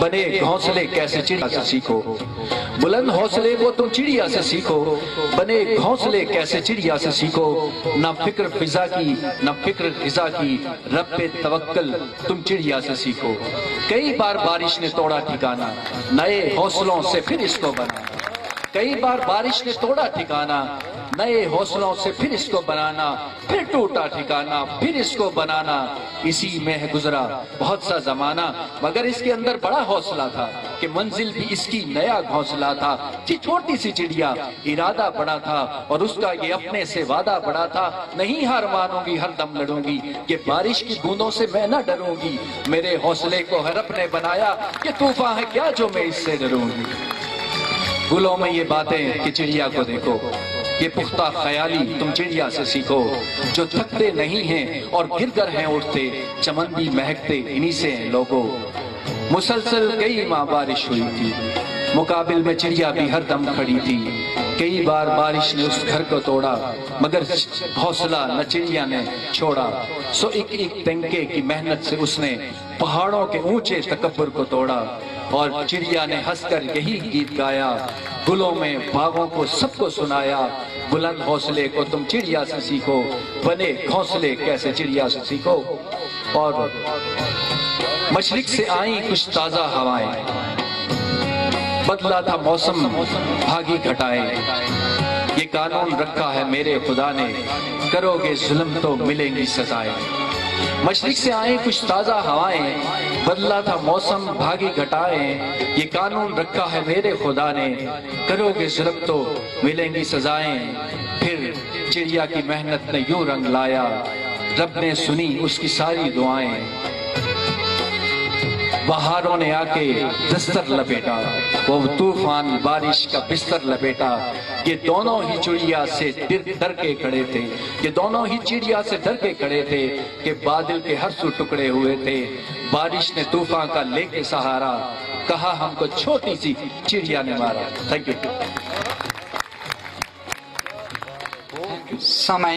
بنے گھونسلے کیسے چڑیا سے سیکھو، بلند حوصلے کو تم چڑیا سے سیکھو، بنے گھونسلے کیسے چڑیا سے سیکھو، نہ فکر فضا کی نہ فکر غذا کی، رب پہ توکل تم چڑیا سے سیکھو۔ کئی بار بارش نے توڑا ٹھکانہ، نئے حوصلوں سے پھر اس کو بنانا، کئی بار بارش نے توڑا ٹھکانہ، نئے حوصلوں سے پھر اس کو بنانا، پھر ٹوٹا ٹھکانہ پھر اس کو بنانا، اسی میں ہے گزرا بہت سا زمانہ، مگر اس کے اندر بڑا حوصلہ تھا کہ منزل بھی اس کی نیا گھونسلہ تھا۔ چھوٹی سی چڑیا ارادہ بڑا تھا اور اس کا یہ اپنے سے وعدہ بڑا تھا، نہیں ہار مانوں گی ہر دم لڑوں گی، یہ بارش کی بوندوں سے میں نہ ڈروں گی، میرے حوصلے کو ہر رب نے بنایا، یہ طوفان ہے کیا جو میں اس سے ڈروں گی۔ گلوں میں یہ باتیں کہ چڑیا کو دیکھو، یہ پختہ خیالی تم چڑیا سے سیکھو، جو تھکتے نہیں ہیں اور گر گر ہیں اٹھتے، چمن بھی مہکتے انہی سے ہیں لوگوں۔ مسلسل کئی ماہ بارش ہوئی تھی، مقابل میں چڑیا بھی ہر دم کھڑی تھی، کئی بار بارش نے اس گھر کو توڑا مگر حوصلہ نہ چڑیا نے چھوڑا، سو ایک ایک تنکے کی محنت سے اس نے پہاڑوں کے اونچے تکبر کو توڑا، اور چڑیا نے ہنس کر یہی گیت گایا، گلوں میں باغوں کو سب کو سنایا، بلند حوصلے کو تم چڑیا سے سیکھو، بنے گھونسلے کیسے چڑیا سے سیکھو۔ اور مشرق سے آئیں کچھ تازہ ہوائیں، بدلا تھا موسم بھاگی گھٹائیں، یہ قانون رکھا ہے میرے خدا نے، کرو گے ظلم تو ملیں گی سزائیں۔ مشرق سے آئیں کچھ تازہ ہوائیں، بدلا تھا موسم بھاگی گھٹائیں، یہ قانون رکھا ہے میرے خدا نے، کرو گے ظلم تو ملیں گی سزائیں۔ پھر چڑیا کی محنت نے یوں رنگ لایا، رب نے سنی اس کی ساری دعائیں، بہاروں نے آ کے دستر لپیٹا، وہ طوفان بارش کا بستر لپیٹا، یہ دونوں ہی چڑیا سے ڈر کے کھڑے تھے، یہ دونوں ہی چڑیا سے ڈر کے کھڑے تھے کہ بادل کے ہر سو ٹکڑے ہوئے تھے، بارش نے طوفان کا لے کے سہارا، کہا ہم کو چھوٹی سی چڑیا نے مارا۔ Thank you.